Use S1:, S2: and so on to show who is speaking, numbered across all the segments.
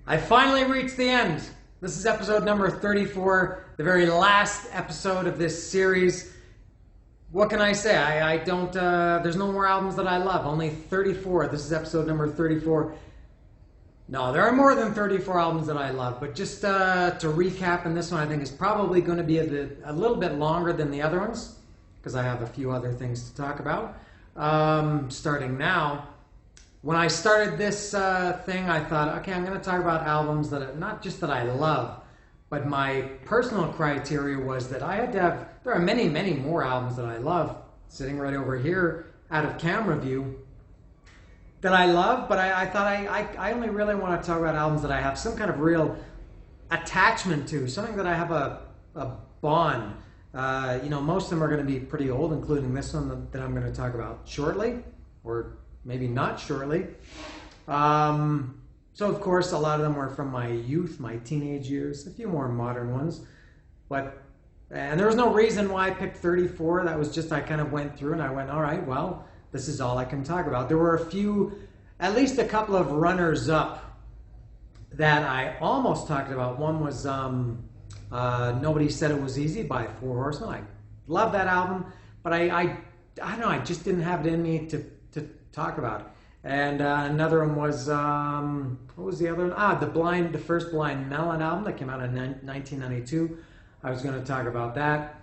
S1: I finally reached the end. This is episode number 34, the very last episode of this series. What can I say? I don't, there's no more albums that I love, only 34. This is episode number 34. No, there are more than 34 albums that I love, but just to recap, and this one I think is probably going to be a little bit longer than the other ones, because I have a few other things to talk about. Starting now. When I started this thing, I thought, okay, I'm going to talk about albums that, not just that I love, but my personal criteria was that I had to have, there are many, many more albums that I love, sitting right over here, out of camera view, that I love, but I thought I only really want to talk about albums that I have some kind of real attachment to, something that I have a bond. Most of them are going to be pretty old, including this one that I'm going to talk about shortly, or maybe not shortly. So of course, a lot of them were from my youth, my teenage years, a few more modern ones. And there was no reason why I picked 34. That was just, I kind of went through and I went, all right, well, this is all I can talk about. There were a few, at least a couple of runners up that I almost talked about. One was Nobody Said It Was Easy by Four Horsemen. I love that album, but I don't know, I just didn't have it in me to talk about it. And another one was, what was the other one? The first Blind Melon album that came out in 1992. I was going to talk about that.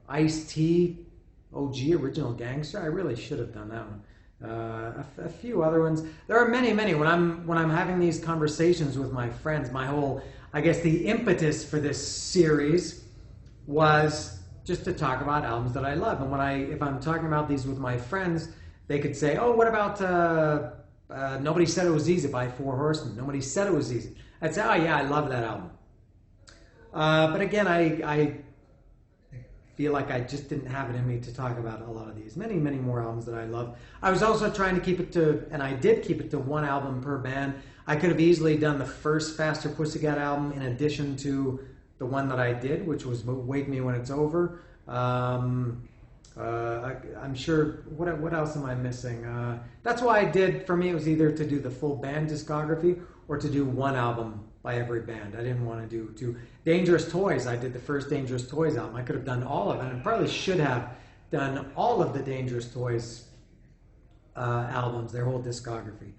S1: Ice-T, OG, Original Gangster. I really should have done that one. A few other ones. There are many, many. When I'm having these conversations with my friends, my whole, I guess the impetus for this series was just to talk about albums that I love. And if I'm talking about these with my friends, they could say, oh, what about Nobody Said It Was Easy by Four Horsemen? Nobody Said It Was Easy. I'd say, oh yeah, I love that album. But again, I feel like I just didn't have it in me to talk about a lot of these. Many, many more albums that I love. I was also trying to keep it to, and I did keep it to one album per band. I could have easily done the first Faster Pussycat album in addition to the one that I did, which was Wake Me When It's Over. I'm sure, what else am I missing? That's why I did, for me, it was either to do the full band discography or to do one album by every band. I didn't want to do two. Dangerous Toys, I did the first Dangerous Toys album. I could have done all of it. I probably should have done all of the Dangerous Toys albums, their whole discography.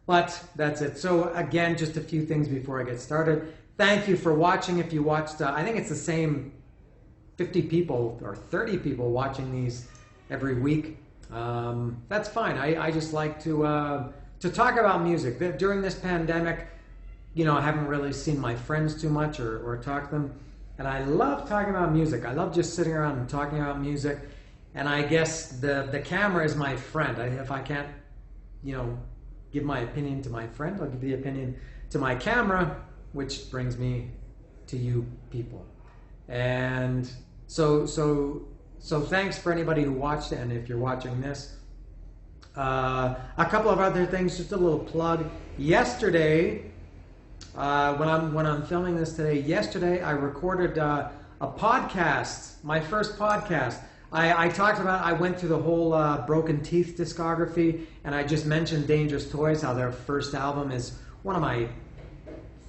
S1: But that's it. So again, just a few things before I get started. Thank you for watching. If you watched, I think it's the same 50 people or 30 people watching these every week. That's fine. I just like to talk about music. During this pandemic, I haven't really seen my friends too much or talk to them. And I love talking about music. I love just sitting around and talking about music. And I guess the camera is my friend. If I can't, give my opinion to my friend, I'll give the opinion to my camera, which brings me to you people. And so thanks for anybody who watched it, and if you're watching this. A couple of other things, just a little plug. Yesterday, when I'm filming this today, yesterday I recorded a podcast, my first podcast. I talked about, I went through the whole Broken Teeth discography, and I just mentioned Dangerous Toys, how their first album is one of my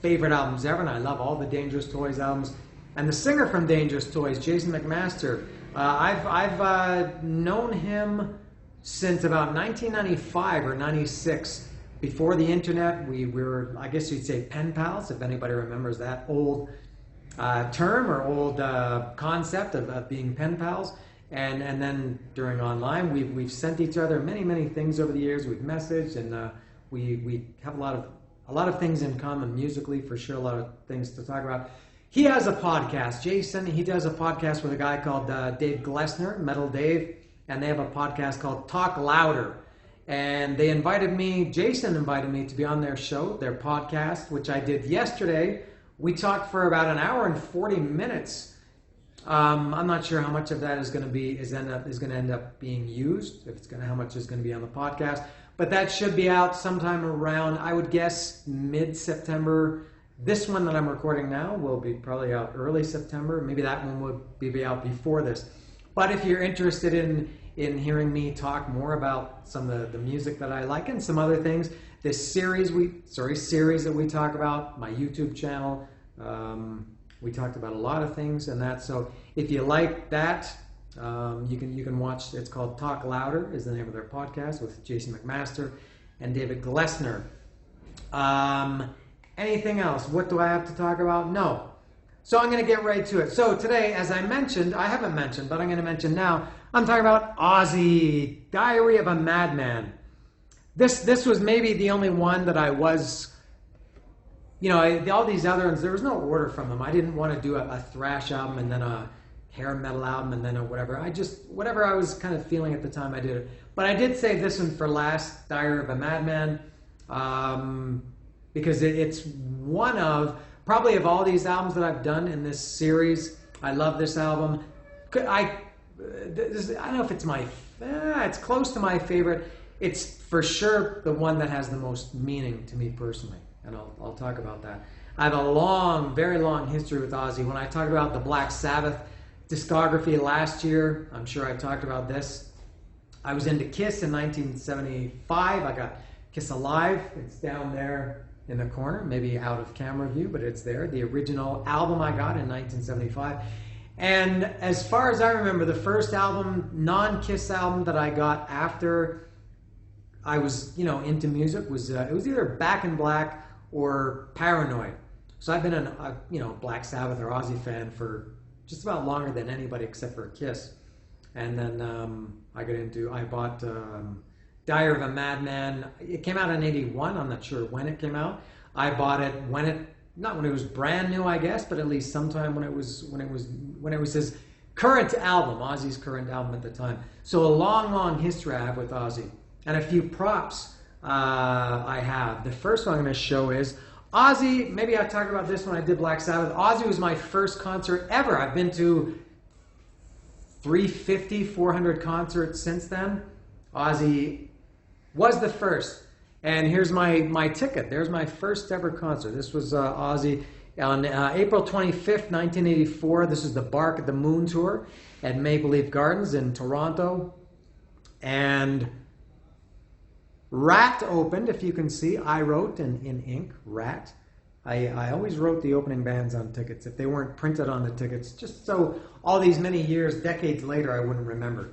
S1: favorite albums ever, and I love all the Dangerous Toys albums. And the singer from Dangerous Toys, Jason McMaster, I've known him since about 1995 or 96. Before the internet, we were, I guess you'd say, pen pals, if anybody remembers that old term or old concept of being pen pals. And then during online, we've sent each other many, many things over the years. We've messaged, and we have a lot of things in common musically, for sure. A lot of things to talk about. He has a podcast, Jason. He does a podcast with a guy called Dave Glessner, Metal Dave, and they have a podcast called Talk Louder. And they Jason invited me to be on their show, their podcast, which I did yesterday. We talked for about an hour and 40 minutes. I'm not sure how much of that is going to end up being used, how much is going to be on the podcast. But that should be out sometime around, I would guess, mid-September. This one that I'm recording now will be probably out early September. Maybe that one would be out before this. But if you're interested in hearing me talk more about some of the music that I like and some other things. This series that we talk about, my YouTube channel, we talked about a lot of things and that. So if you like that, you can watch. It's called Talk Louder is the name of their podcast with Jason McMaster and David Glessner. Anything else? What do I have to talk about? No. So I'm going to get right to it. So today, as I mentioned, I haven't mentioned, but I'm going to mention now, I'm talking about Ozzy, Diary of a Madman. This was maybe the only one that I was, all these other ones, there was no order from them. I didn't want to do a thrash album and then a hair metal album and then a whatever. Whatever I was kind of feeling at the time, I did it. But I did save this one for last, Diary of a Madman, because it's one of, probably of all these albums that I've done in this series, I love this album. I don't know if it's it's close to my favorite. It's for sure the one that has the most meaning to me personally, and I'll talk about that. I have a very long history with Ozzy. When I talked about the Black Sabbath discography last year, I'm sure I talked about this. I was into Kiss in 1975. I got Kiss Alive. It's down there in the corner, maybe out of camera view, but it's there. The original album I got in 1975. And as far as I remember, the first album, non-Kiss album that I got after I was, into music was it was either Back in Black or Paranoid. So I've been a Black Sabbath or Ozzy fan for just about longer than anybody except for Kiss. And then I bought Diary of a Madman. It came out in '81. I'm not sure when it came out. I bought it not when it was brand new, I guess, but at least sometime when it was his current album, Ozzy's current album at the time. So a long history I have with Ozzy, and a few props I have. The first one I'm going to show is Ozzy. Maybe I talked about this when I did Black Sabbath. Ozzy was my first concert ever. I've been to 350, 400 concerts since then. Ozzy was the first. And here's my ticket. There's my first ever concert. This was Ozzy on April 25th, 1984. This is the Bark at the Moon tour at Maple Leaf Gardens in Toronto. And Rat opened, if you can see. I wrote in ink, Rat. I always wrote the opening bands on tickets if they weren't printed on the tickets, just so all these many years, decades later, I wouldn't remember.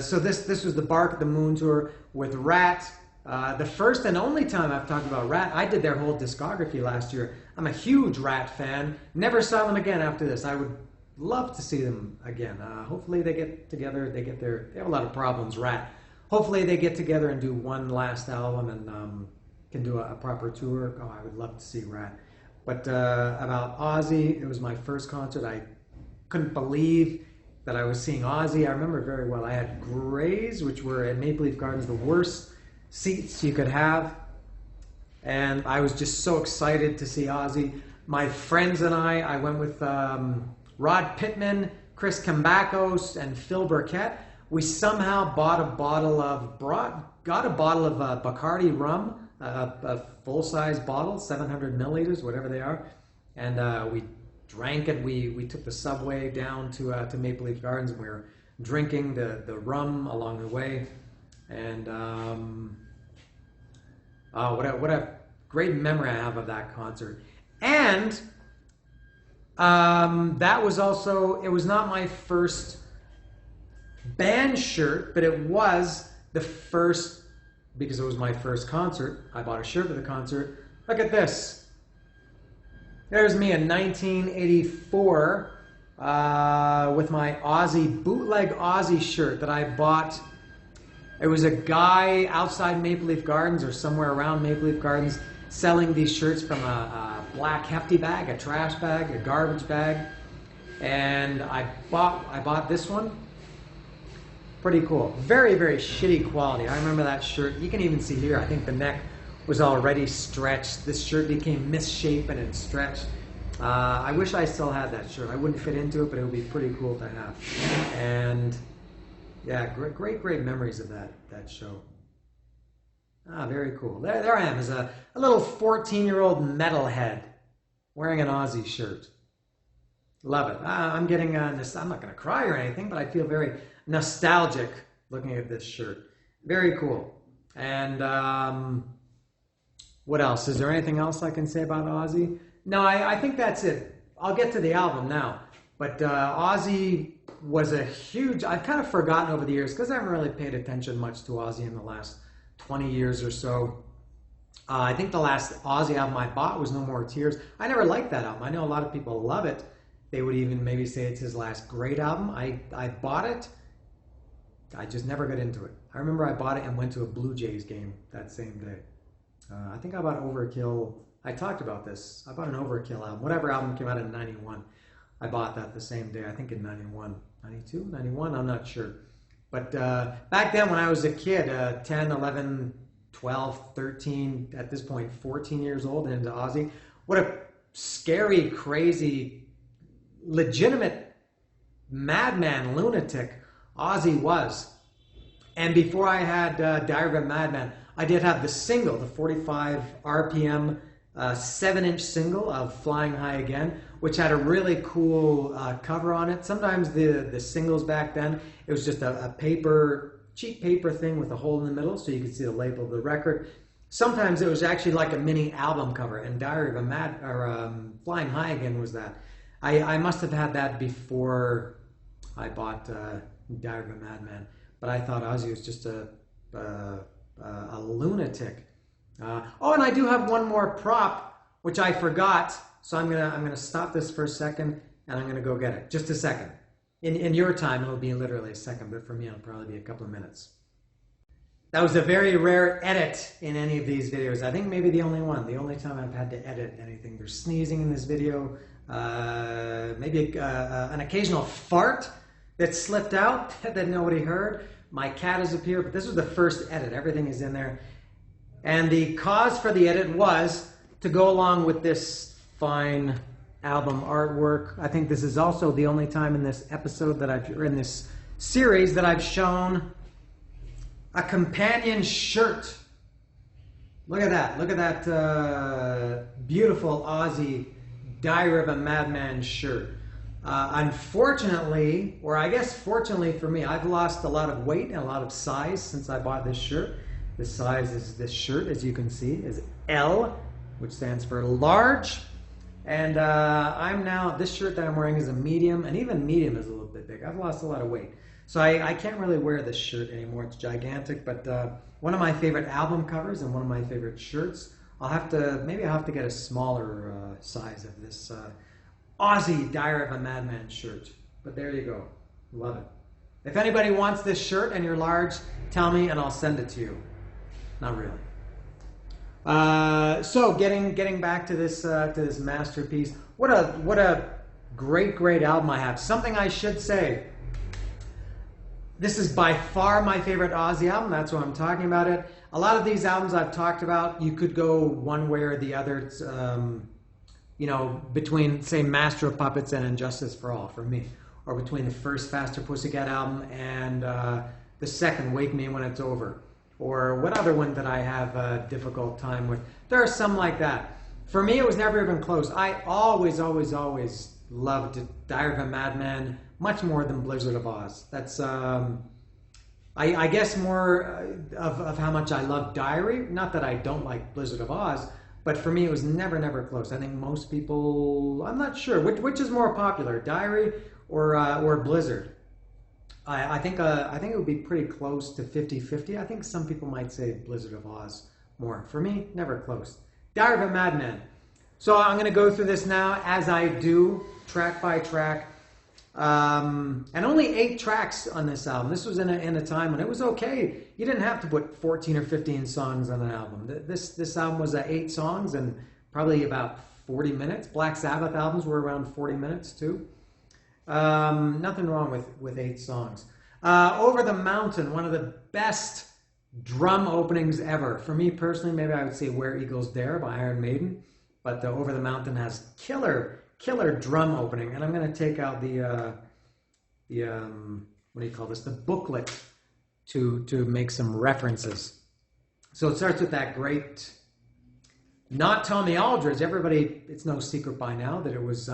S1: So this was the Bark at the Moon tour with Rat. The first and only time I've talked about Rat. I did their whole discography last year. I'm a huge Rat fan. Never saw them again after this. I would love to see them again. Hopefully they get together. They have a lot of problems, Rat. Hopefully they get together and do one last album and can do a proper tour. Oh, I would love to see Rat. But about Ozzy, it was my first concert. I couldn't believe that I was seeing Ozzy. I remember very well. I had Grays, which were at Maple Leaf Gardens, the worst seats you could have. And I was just so excited to see Ozzy. My friends and I went with Rod Pittman, Chris Kambakos, and Phil Burkett. We somehow got a bottle of Bacardi rum, a full-size bottle, 700 milliliters, whatever they are. And we drank it. We took the subway down to Maple Leaf Gardens, and we were drinking the rum along the way. And what a great memory I have of that concert. And that was also, it was not my first band shirt, but it was the first, because it was my first concert. I bought a shirt for the concert. Look at this. There's me in 1984 with my Ozzy, bootleg Ozzy shirt that I bought. It was a guy outside Maple Leaf Gardens or somewhere around Maple Leaf Gardens selling these shirts from a black hefty bag, a trash bag, a garbage bag. And I bought this one. Pretty cool. Very, very shitty quality. I remember that shirt. You can even see here, I think the neck was already stretched. This shirt became misshapen and stretched. I wish I still had that shirt. I wouldn't fit into it, but it would be pretty cool to have. And yeah, great memories of that show. Very cool. There I am as a little 14-year-old metalhead wearing an Ozzy shirt. Love it. I'm getting this. I'm not going to cry or anything, but I feel very nostalgic looking at this shirt. Very cool. And what else? Is there anything else I can say about Ozzy? No, I think that's it. I'll get to the album now. But Ozzy was a huge... I've kind of forgotten over the years because I haven't really paid attention much to Ozzy in the last 20 years or so. I think the last Ozzy album I bought was No More Tears. I never liked that album. I know a lot of people love it. They would even maybe say it's his last great album. I bought it. I just never got into it. I remember I bought it and went to a Blue Jays game that same day. I think I bought Overkill. I talked about this. I bought an Overkill album. Whatever album came out in 91. I bought that the same day. I think in 91. 92? 91? I'm not sure. But back then when I was a kid, 10, 11, 12, 13, at this point 14 years old and into Ozzy, what a scary, crazy, legitimate madman, lunatic Ozzy was. And before I had Diary of a Madman, I did have the single, the 45 RPM 7-inch single of Flying High Again, which had a really cool cover on it. Sometimes the singles back then, it was just a cheap paper thing with a hole in the middle so you could see the label of the record. Sometimes it was actually like a mini album cover, and Diary of a Flying High Again was that. I must have had that before I bought Diary of a Madman, but I thought Ozzy was just a lunatic. Oh, and I do have one more prop, which I forgot. So I'm gonna stop this for a second, and I'm gonna go get it. Just a second. In your time, it'll be literally a second, but for me, it'll probably be a couple of minutes. That was a very rare edit in any of these videos. I think maybe the only one. The only time I've had to edit anything. There's sneezing in this video. Maybe an occasional fart that slipped out that nobody heard. My cat has appeared, but this was the first edit. Everything is in there. And the cause for the edit was to go along with this fine album artwork. I think this is also the only time in this episode or in this series that I've shown a companion shirt. Look at that. Look at that beautiful Ozzy Diary of a Madman shirt. Unfortunately, or I guess fortunately for me, I've lost a lot of weight and a lot of size since I bought this shirt. The size is this shirt, as you can see, is L, which stands for large. And this shirt that I'm wearing is a medium, and even medium is a little bit big. I've lost a lot of weight. So I can't really wear this shirt anymore. It's gigantic, but one of my favorite album covers and one of my favorite shirts. Maybe I'll have to get a smaller size of this Ozzy Diary of a Madman shirt. But there you go. Love it. If anybody wants this shirt and you're large, tell me and I'll send it to you. Not really. So getting back to this masterpiece. What a great album I have. Something I should say. This is by far my favorite Ozzy album. That's why I'm talking about it. A lot of these albums I've talked about, you could go one way or the other. It's, between, say, Master of Puppets and Injustice for All for me, or between the first Faster Pussycat album and the second Wake Me When It's Over. Or what other one that I have a difficult time with? There are some like that. For me, it was never even close. I always loved Diary of a Madman much more than Blizzard of Oz. That's, I guess, more of how much I love Diary. Not that I don't like Blizzard of Oz, but for me, it was never close. I think most people, I'm not sure, which is more popular, Diary or Blizzard? I think it would be pretty close to 50-50. I think some people might say Blizzard of Oz more. For me, never close. Diary of a Madman. So I'm going to go through this now as I do, track by track. And only 8 tracks on this album. This was in a time when it was okay. You didn't have to put 14 or 15 songs on an album. This album was 8 songs and probably about 40 minutes. Black Sabbath albums were around 40 minutes too. Nothing wrong with 8 songs. Over the Mountain, one of the best drum openings ever. For me personally, maybe I would say Where Eagles Dare by Iron Maiden. But Over the Mountain has killer drum opening. And I'm going to take out the what do you call this? The booklet to make some references. So it starts with that great, not Tommy Aldridge. Everybody, it's no secret by now that it was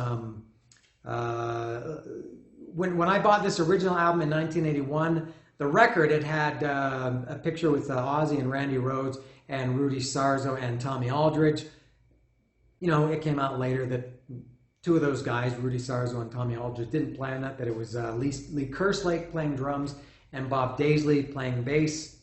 S1: when I bought this original album in 1981, the record, it had a picture with Ozzy and Randy Rhodes and Rudy Sarzo and Tommy Aldridge. You know, it came out later that two of those guys, Rudy Sarzo and Tommy Aldridge, didn't play on that it was Lee Kerslake playing drums and Bob Daisley playing bass.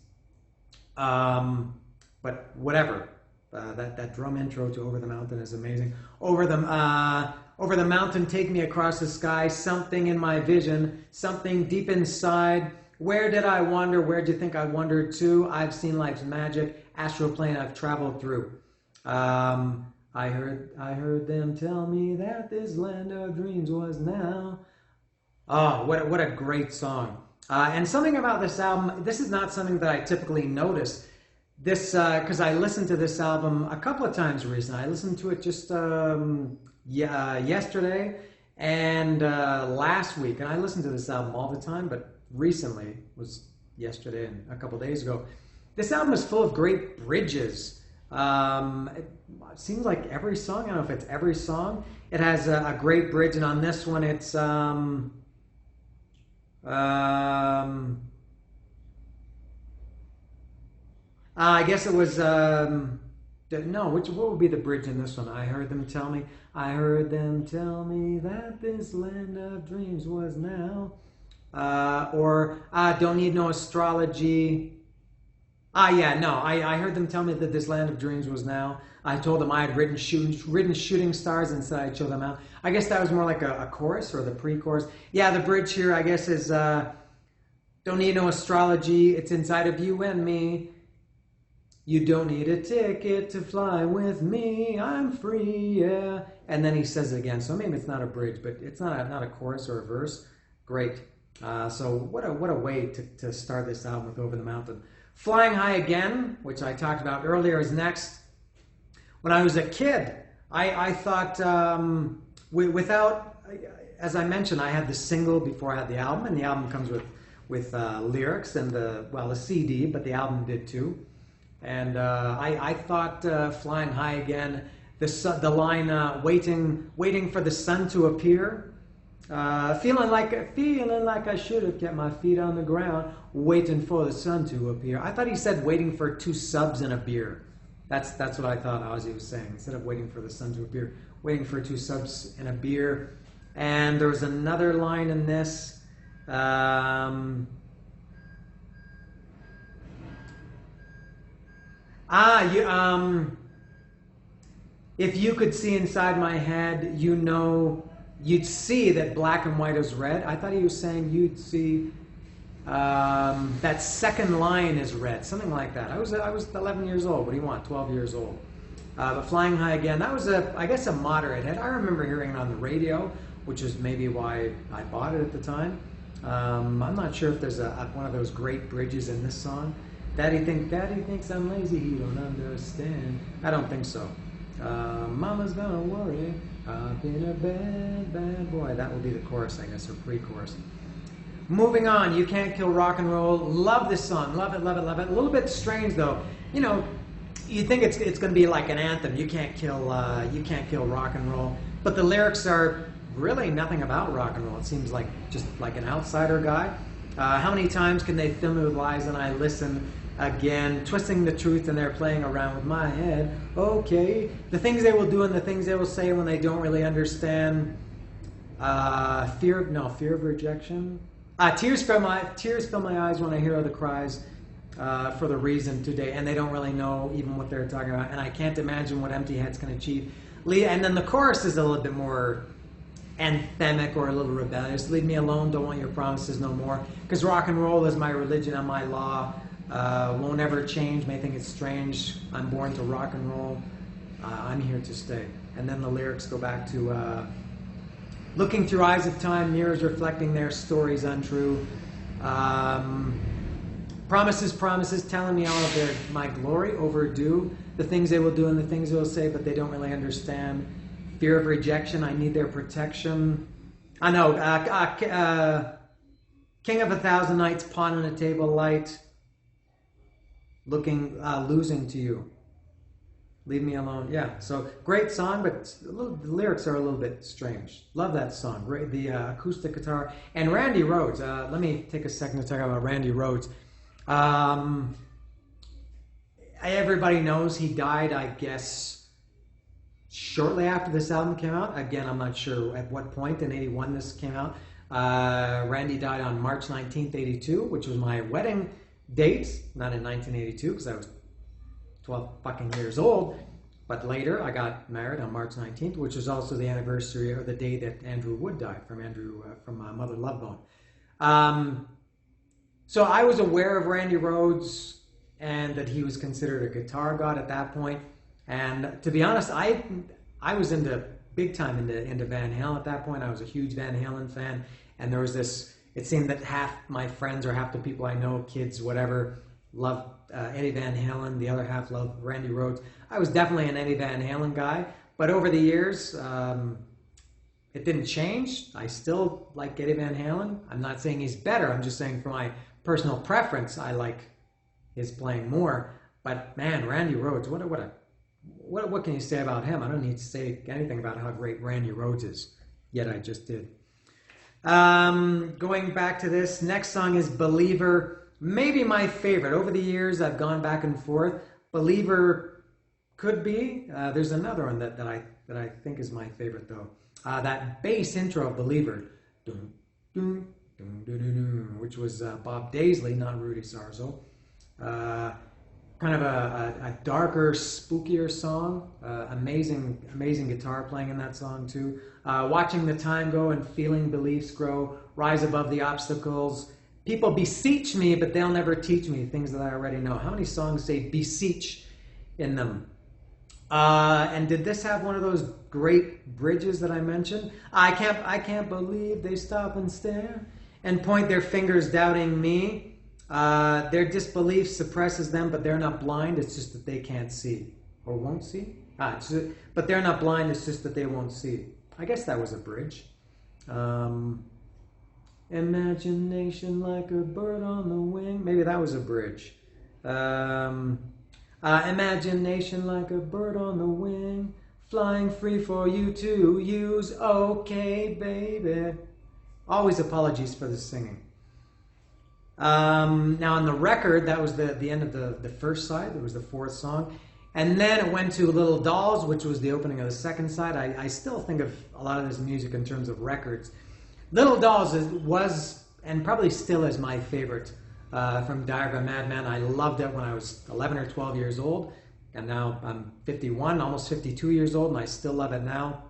S1: But whatever. That drum intro to Over the Mountain is amazing. Over the mountain, take me across the sky, something in my vision, something deep inside. Where did I wander? Where'd you think I wandered to? I've seen life's magic, astral plane I've traveled through. I heard them tell me that this land of dreams was now. Oh, what a great song. And something about this album, this is not something that I typically notice. This, because I listened to this album a couple of times recently. I listened to it just yesterday and last week. And I listen to this album all the time, but recently, was yesterday and a couple days ago. This album is full of great bridges. It seems like every song, I don't know if it's every song, it has a great bridge. And on this one, it's... I guess it was, no, what would be the bridge in this one? I heard them tell me that this land of dreams was now. Don't need no astrology. I heard them tell me that this land of dreams was now. I told them I had written shooting stars and said I'd show them out. I guess that was more like a chorus or the pre-chorus. Yeah, the bridge here, I guess, is, don't need no astrology. It's inside of you and me. You don't need a ticket to fly with me. I'm free, yeah. And then he says it again. So maybe it's not a bridge, but it's not a chorus or a verse. Great. So what a way to start this album with Over the Mountain. Flying High Again, which I talked about earlier, is next. When I was a kid, I thought as I mentioned, I had the single before I had the album, and the album comes with lyrics and the CD, but the album did too. And I thought Flying High Again, the line waiting for the sun to appear, feeling like I should have kept my feet on the ground, waiting for the sun to appear. I thought he said waiting for 2 subs and a beer. That's what I thought Ozzy was saying. Instead of waiting for the sun to appear, waiting for 2 subs and a beer. And there was another line in this. If you could see inside my head, you'd see that black and white is red. I thought he was saying you'd see that second line is red, something like that. I was 11 years old. What do you want? 12 years old. But Flying High Again, that was I guess a moderate hit. I remember hearing it on the radio, which is maybe why I bought it at the time. I'm not sure if there's one of those great bridges in this song. Daddy thinks I'm lazy, he don't understand. I don't think so. Mama's gonna worry, I've been a bad boy. That will be the chorus, I guess, or pre-chorus. Moving on, You Can't Kill Rock and Roll. Love this song, love it, love it, love it. A little bit strange though. You know, you think it's going to be like an anthem. You can't kill rock and roll. But the lyrics are really nothing about rock and roll. It seems like just like an outsider guy. How many times can they fill me with lies and I listen again, twisting the truth and they're playing around with my head. Okay, the things they will do and the things they will say when they don't really understand. Fear of rejection. Tears fill my eyes when I hear other cries for the reason today, and they don't really know even what they're talking about. And I can't imagine what empty heads can achieve. And then the chorus is a little bit more anthemic or a little rebellious. Leave me alone, don't want your promises no more. Because rock and roll is my religion and my law. Won't ever change, may think it's strange. I'm born to rock and roll. I'm here to stay. And then the lyrics go back to looking through eyes of time, mirrors reflecting their stories untrue. Promises, telling me all of my glory overdue. The things they will do and the things they will say, but they don't really understand. Fear of rejection, I need their protection. I know, King of 1,000 Nights, pawn on a table light. Losing to you. Leave Me Alone. Yeah, so great song, but the lyrics are a little bit strange. Love that song. Great, the acoustic guitar. And Randy Rhodes. Let me take a second to talk about Randy Rhodes. Everybody knows he died, I guess, shortly after this album came out. Again, I'm not sure at what point in 81 this came out. Randy died on March 19th, 82, which was my wedding date. Not in 1982, because I was 12 fucking years old, but later I got married on March 19th, which was also the anniversary or the day that Andrew Wood died from Mother Love Bone. So I was aware of Randy Rhodes and that he was considered a guitar god at that point. And to be honest, I was big time into Van Halen at that point. I was a huge Van Halen fan, and there was this. It seemed that half my friends or half the people I know, kids, whatever, loved Eddie Van Halen. The other half loved Randy Rhodes. I was definitely an Eddie Van Halen guy, but over the years, it didn't change. I still like Eddie Van Halen. I'm not saying he's better. I'm just saying for my personal preference, I like his playing more. But man, Randy Rhodes, what can you say about him? I don't need to say anything about how great Randy Rhodes is. Yet I just did. Going back to this, next song is Believer. Maybe my favorite. Over the years, I've gone back and forth. Believer could be. There's another one that I think is my favorite though. That bass intro of Believer, dun, dun, dun, dun, dun, dun, which was Bob Daisley, not Rudy Sarzo. Kind of a darker, spookier song. Amazing guitar playing in that song too. Watching the time go and feeling beliefs grow. Rise above the obstacles. People beseech me, but they'll never teach me things that I already know. How many songs say beseech in them? And did this have one of those great bridges that I mentioned? I can't believe they stop and stare and point their fingers doubting me. Their disbelief suppresses them, but they're not blind. It's just that they can't see or won't see. But they're not blind. It's just that they won't see. I guess that was a bridge. Imagination like a bird on the wing. Maybe that was a bridge. Imagination like a bird on the wing, flying free for you to use. Okay, baby. Always apologies for the singing. Now on the record, that was the end of the first side. It was the fourth song. And then it went to Little Dolls, which was the opening of the second side. I still think of a lot of this music in terms of records. Little Dolls was, and probably still is, my favorite from Diary of a Madman. I loved it when I was 11 or 12 years old, and now I'm 51, almost 52 years old, and I still love it now.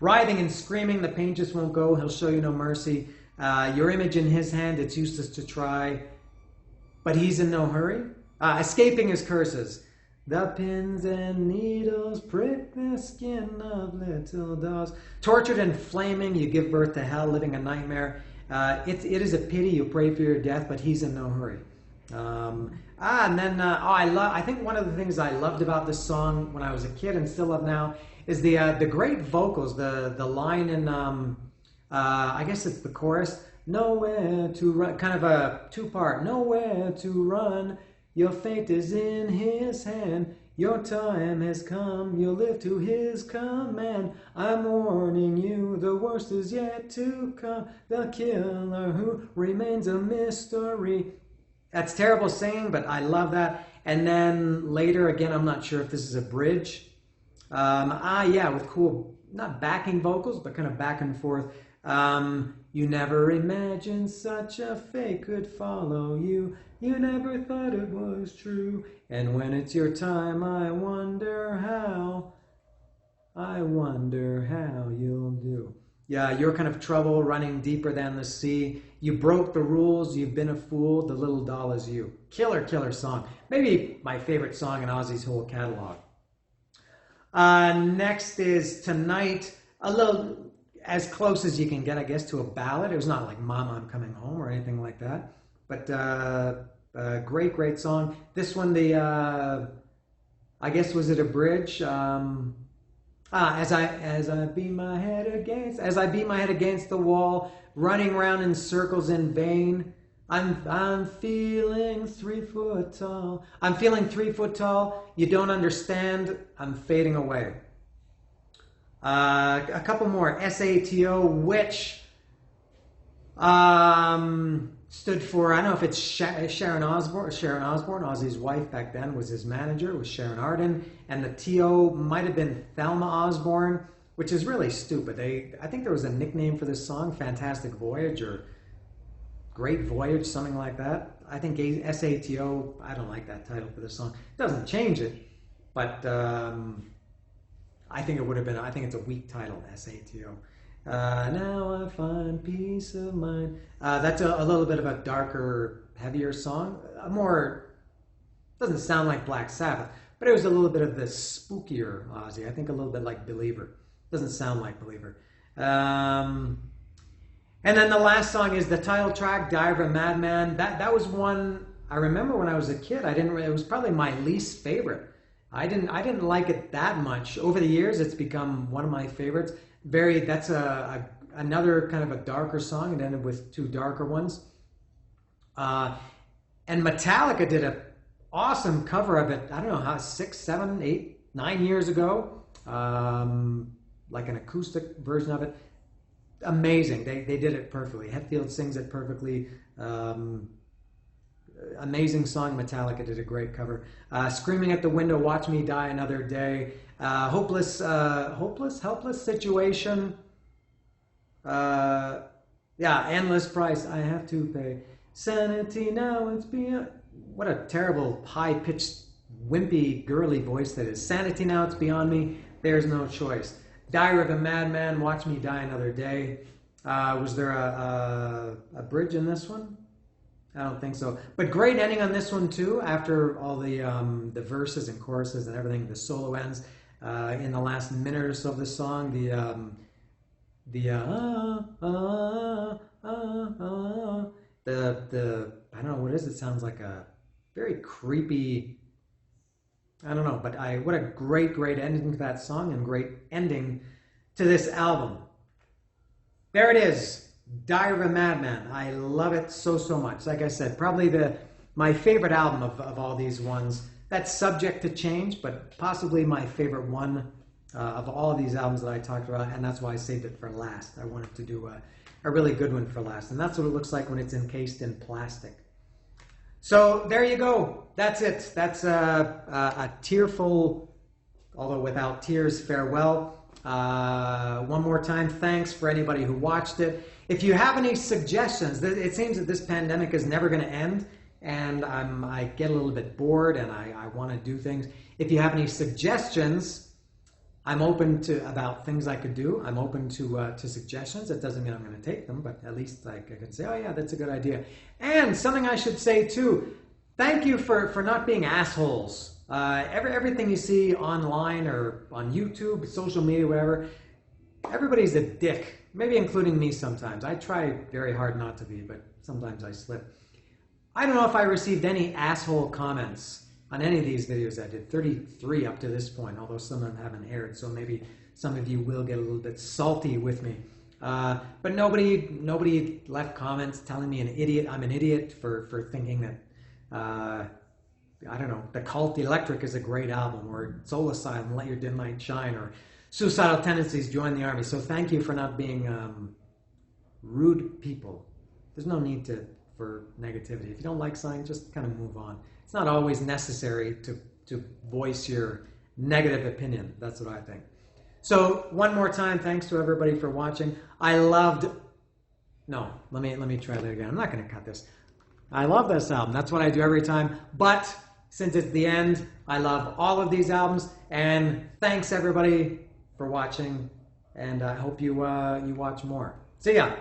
S1: Writhing and screaming, the pain just won't go, he'll show you no mercy. Your image in his hand, it's useless to try, but he's in no hurry. Escaping his curses. The pins and needles prick the skin of little dolls. Tortured and flaming, you give birth to hell, living a nightmare. It is a pity you pray for your death, but he's in no hurry. I think one of the things I loved about this song when I was a kid and still love now is the great vocals. The line in I guess it's the chorus. Nowhere to run, kind of a two-part. Nowhere to run. Your fate is in his hand. Your time has come. You'll live to his command. I'm warning you, the worst is yet to come. The killer who remains a mystery. That's terrible singing, but I love that. And then later, again, I'm not sure if this is a bridge. With cool, not backing vocals, but kind of back and forth. You never imagined such a fate could follow you. You never thought it was true. And when it's your time, I wonder how you'll do. Yeah, your kind of trouble running deeper than the sea. You broke the rules, you've been a fool, the little doll is you. Killer song. Maybe my favorite song in Ozzy's whole catalog. Next is Tonight, a little as close as you can get, I guess, to a ballad. It was not like Mama, I'm Coming Home or anything like that. But great song. This one, I guess, was it a bridge? As I beat my head against the wall, running round in circles in vain. I'm feeling 3 foot tall. I'm feeling 3 foot tall. You don't understand. I'm fading away. A couple more. SATO, which stood for, I don't know if it's Sharon Osbourne. Sharon Osbourne, Ozzy's wife back then, was his manager. It was Sharon Arden. And the TO might have been Thelma Osbourne, which is really stupid. I think there was a nickname for this song, Fantastic Voyage or Great Voyage, something like that. I think SATO, I don't like that title for this song. It doesn't change it, but I think it would have been, I think it's a weak title, SATO. Now I find peace of mind. That's a little bit of a darker, heavier song. Doesn't sound like Black Sabbath, but it was a little bit of the spookier Ozzy. I think a little bit like Believer. Doesn't sound like Believer. And then the last song is the title track, Diary of a Madman. That was one I remember when I was a kid. It was probably my least favorite. I didn't like it that much. Over the years, it's become one of my favorites. That's another kind of a darker song. It ended with 2 darker ones. And Metallica did an awesome cover of it. I don't know how, 6, 7, 8, 9 years ago. Like an acoustic version of it. Amazing. They did it perfectly. Hetfield sings it perfectly. Amazing song. Metallica did a great cover. Screaming at the Window, Watch Me Die Another Day. Helpless Situation. Endless Price I Have to Pay. Sanity Now It's Beyond. What a terrible high-pitched, wimpy, girly voice that is. Sanity Now It's Beyond Me. There's No Choice. Diary of a Madman, Watch Me Die Another Day. Was there a bridge in this one? I don't think so. But great ending on this one too. After all the verses and choruses and everything, the solo ends in the last minute or so of the song. I don't know what it is. It sounds like a very creepy. I don't know, but what a great ending to that song and great ending to this album. There it is. Diary of a Madman. I love it so much. Like I said, probably my favorite album of all these ones. That's subject to change, but possibly my favorite one of all of these albums that I talked about, and that's why I saved it for last. I wanted to do a really good one for last, and that's what it looks like when it's encased in plastic. So there you go. That's it. That's a tearful, although without tears, farewell. One more time, thanks for anybody who watched it. If you have any suggestions, it seems that this pandemic is never going to end, and I get a little bit bored and I want to do things. If you have any suggestions, I'm open to about things I could do. I'm open to suggestions. It doesn't mean I'm going to take them, but at least I can say, oh yeah, that's a good idea. And something I should say too, thank you for not being assholes. Everything you see online or on YouTube, social media, whatever, everybody's a dick. Maybe including me sometimes. I try very hard not to be, but sometimes I slip. I don't know if I received any asshole comments on any of these videos I did. 33 up to this point, although some of them haven't aired, so maybe some of you will get a little bit salty with me. But nobody left comments telling me I'm an idiot for thinking that, I don't know, The Cult Electric is a great album, or Soul Asylum, Let Your Dim Light Shine, or Suicidal Tendencies, Join the Army. So thank you for not being rude people. There's no need for negativity. If you don't like something, just kind of move on. It's not always necessary to voice your negative opinion. That's what I think. So one more time, thanks to everybody for watching. Let me try that again. I'm not going to cut this. I love this album. That's what I do every time. But since it's the end, I love all of these albums. And thanks everybody for watching. And I hope you watch more. See ya.